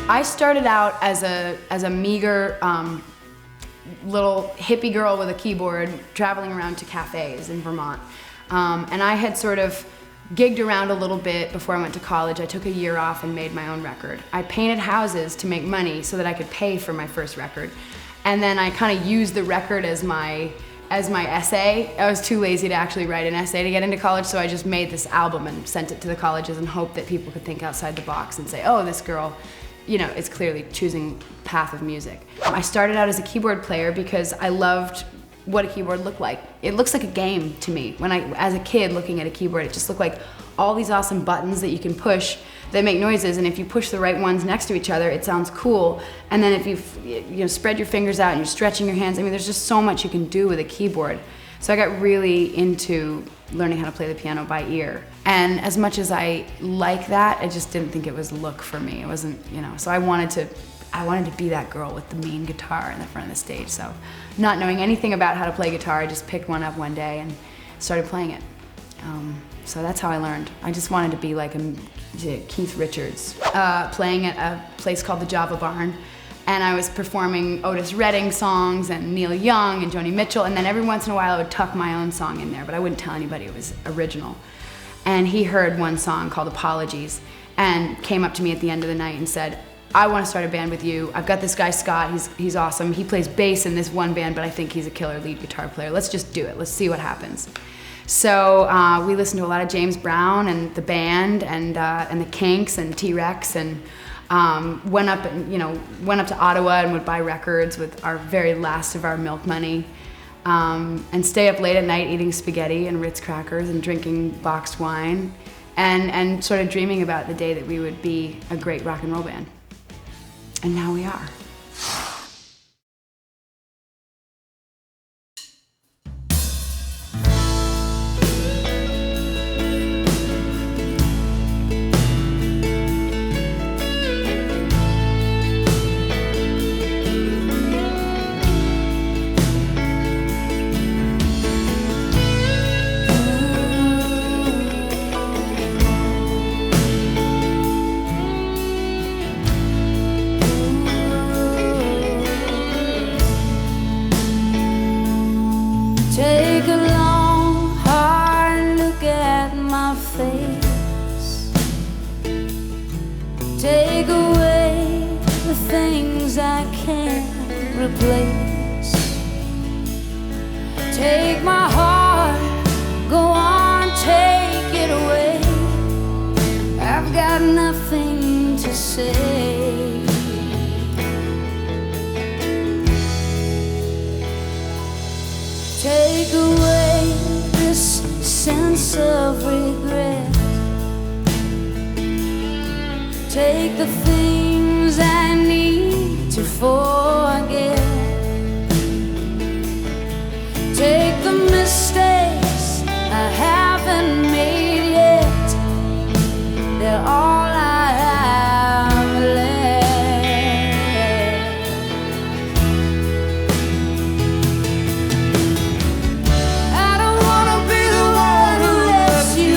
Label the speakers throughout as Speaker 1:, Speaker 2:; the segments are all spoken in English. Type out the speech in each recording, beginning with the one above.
Speaker 1: I started out as a meager little hippie girl with a keyboard traveling around to cafes in Vermont. And I had sort of gigged around a little bit before I went to college. I took a year off and made my own record. I painted houses to make money so that I could pay for my first record. And then I kind of used the record as my essay. I was too lazy to actually write an essay to get into college, so I just made this album and sent it to the colleges and hoped that people could think outside the box and say, oh, this girl, you know, is clearly choosing path of music. I started out as a keyboard player because I loved what a keyboard looked like. It looks like a game to me. When as a kid looking at a keyboard, it just looked like all these awesome buttons that you can push that make noises, and if you push the right ones next to each other, it sounds cool. And then if you spread your fingers out and you're stretching your hands, I mean, there's just so much you can do with a keyboard. So I got really into learning how to play the piano by ear. And as much as I like that, I just didn't think it was look for me. It wasn't, you know, so I wanted to be that girl with the mean guitar in the front of the stage. So not knowing anything about how to play guitar, I just picked one up one day and started playing it. So that's how I learned. I just wanted to be like Keith Richards, playing at a place called the Java Barn. And I was performing Otis Redding songs and Neil Young and Joni Mitchell, and then every once in a while I would tuck my own song in there, but I wouldn't tell anybody it was original. And he heard one song called Apologies and came up to me at the end of the night and said, I want to start a band with you. I've got this guy Scott, he's awesome. He plays bass in this one band, but I think he's a killer lead guitar player. Let's just do it, let's see what happens. So we listened to a lot of James Brown and the band and the Kinks and T-Rex, and went up to Ottawa and would buy records with our very last of our milk money, and stay up late at night eating spaghetti and Ritz crackers and drinking boxed wine, and sort of dreaming about the day that we would be a great rock and roll band. And now we are.
Speaker 2: Take away the things I can't replace. Take my heart, go on, take it away. I've got nothing to say. Take away this sense of regret. Take the things I need to forget. Take the mistakes I haven't made yet. They're all I have left. I don't wanna be the one who lets you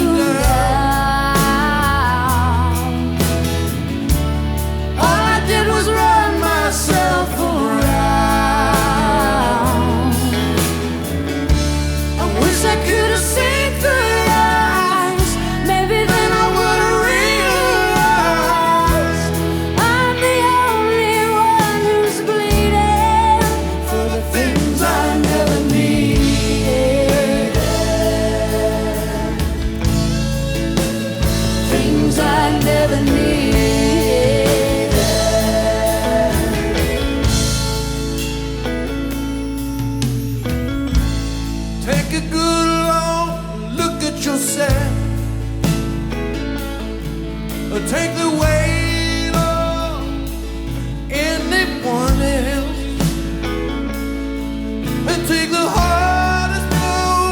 Speaker 3: take the weight of anyone else, and take the hardest blow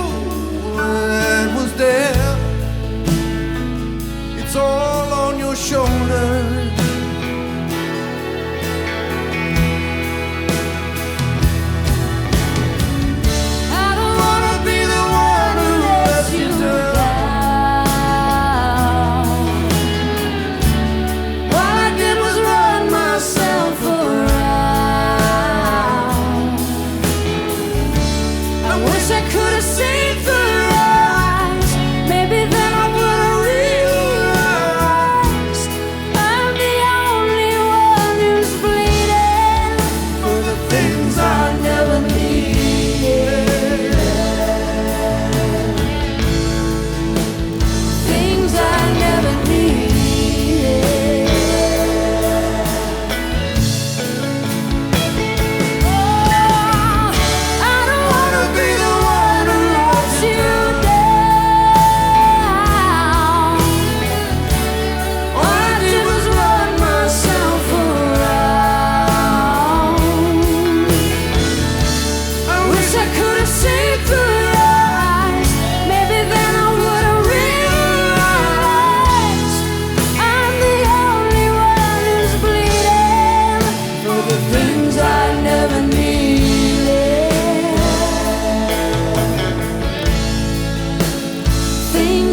Speaker 3: that was there. It's all on your shoulders. I don't wanna be the one who lets you down.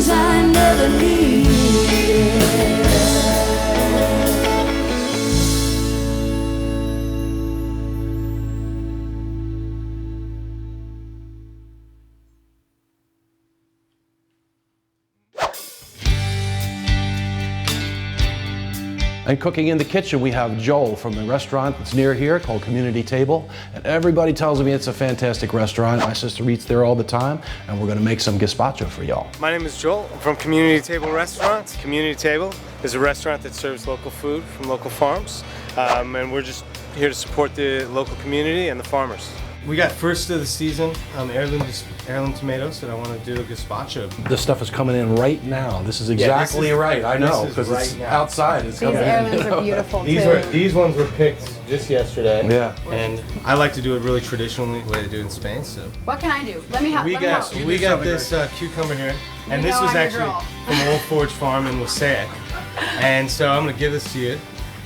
Speaker 2: things I never needed.
Speaker 4: And cooking in the kitchen, we have Joel from the restaurant that's near here called Community Table. And everybody tells me it's a fantastic restaurant. My sister eats there all the time, and we're gonna make some gazpacho for y'all.
Speaker 5: My name is Joel. I'm from Community Table Restaurant. Community Table is a restaurant that serves local food from local farms. And we're just here to support the local community and the farmers. We got first of the season heirloom tomatoes that I want to do a gazpacho.
Speaker 4: This stuff is coming in right now. This is exactly right. I know, because it's outside. It's
Speaker 1: These
Speaker 4: coming
Speaker 1: heirlooms
Speaker 4: in.
Speaker 1: are beautiful too.
Speaker 5: These ones were picked just yesterday.
Speaker 4: Yeah.
Speaker 5: And I like to do it really traditionally, the way they do it in Spain. So
Speaker 1: What can I do? Let me help.
Speaker 5: we got this cucumber here, and this
Speaker 1: know
Speaker 5: was
Speaker 1: I'm your
Speaker 5: actually
Speaker 1: girl.
Speaker 5: from Old Forge Farm in Wasaic. And so I'm gonna give this to you,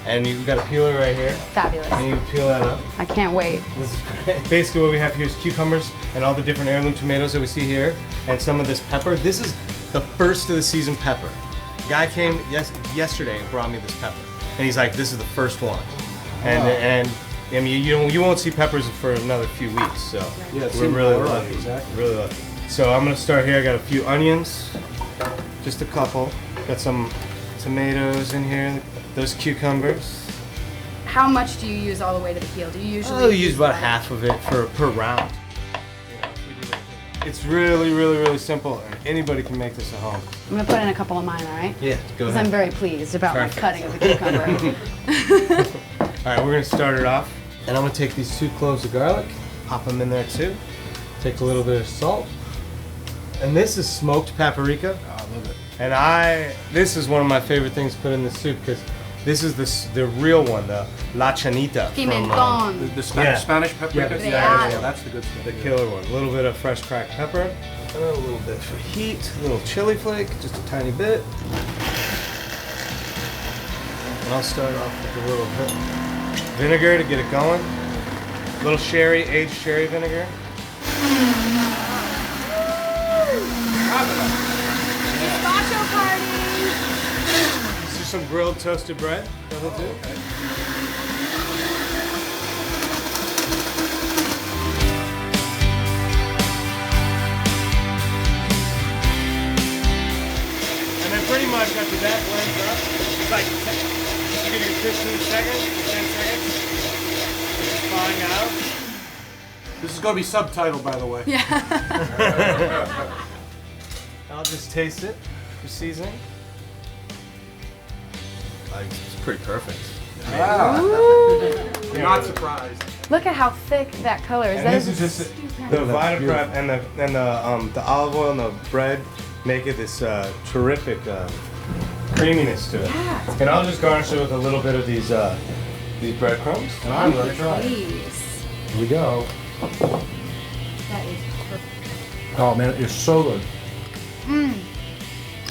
Speaker 5: and you've got a peeler right here,
Speaker 1: Fabulous.
Speaker 5: and you peel that up.
Speaker 1: I can't wait.
Speaker 5: This is great. Basically what we have here is cucumbers and all the different heirloom tomatoes that we see here, and some of this pepper. This is the first of the season pepper. Guy came yesterday and brought me this pepper, and he's like, "This is the first one," and I mean you won't see peppers for another few weeks, so we're really lucky.
Speaker 4: Exactly.
Speaker 5: Really lucky. So I'm gonna start here. I got a few onions, just a couple. Got some tomatoes in here. Those cucumbers.
Speaker 1: How much do you use all the way to the peel? Do you usually?
Speaker 5: I'll use about half of it per round. It's really, really, really simple, and anybody can make this at home.
Speaker 1: I'm gonna put in a couple of mine, all right?
Speaker 5: Yeah, go
Speaker 1: Because
Speaker 5: ahead.
Speaker 1: I'm very pleased about
Speaker 5: Perfect.
Speaker 1: my cutting of the cucumber.
Speaker 5: All right, we're gonna start it off, and I'm gonna take these 2 cloves of garlic, pop them in there too. Take a little bit of salt, and this is smoked paprika.
Speaker 4: I love it.
Speaker 5: And this is one of my favorite things to put in the soup because this is the real one, the La Chanita
Speaker 1: Pimentón.
Speaker 4: The
Speaker 5: Yeah.
Speaker 4: Spanish paprika?
Speaker 5: Yeah,
Speaker 4: That's the good stuff.
Speaker 5: the killer one. A little bit of fresh cracked pepper, and a little bit for heat, a little chili flake, just a tiny bit. And I'll start off with a little bit vinegar to get it going. A little sherry, aged sherry vinegar.
Speaker 1: Gazpacho party.
Speaker 5: This is some grilled toasted bread. That'll do. And then pretty much after that blends up, it's like you give it 15 seconds, 10 seconds. It's flying out.
Speaker 4: This is going to be subtitled, by the way.
Speaker 5: I'll just taste it for seasoning. It's pretty perfect.
Speaker 4: You're not surprised.
Speaker 1: Look at how thick that color is.
Speaker 5: And
Speaker 1: That
Speaker 5: this
Speaker 1: is
Speaker 5: is just the Vitaprep and the olive oil and the bread make it this terrific creaminess to it.
Speaker 1: Yeah.
Speaker 5: And I'll just garnish it with a little bit of these breadcrumbs.
Speaker 4: And I'm going to try.
Speaker 1: Please.
Speaker 4: Here we go.
Speaker 1: That is perfect.
Speaker 4: Oh man, it's so good.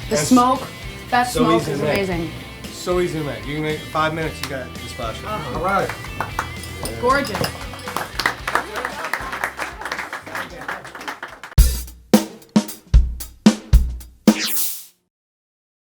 Speaker 1: The smoke. That
Speaker 5: so
Speaker 1: smoke
Speaker 5: easy
Speaker 1: is
Speaker 5: to make.
Speaker 1: amazing.
Speaker 5: So easy to make. You can make 5 minutes. You got gazpacho.
Speaker 4: All right.
Speaker 1: Gorgeous.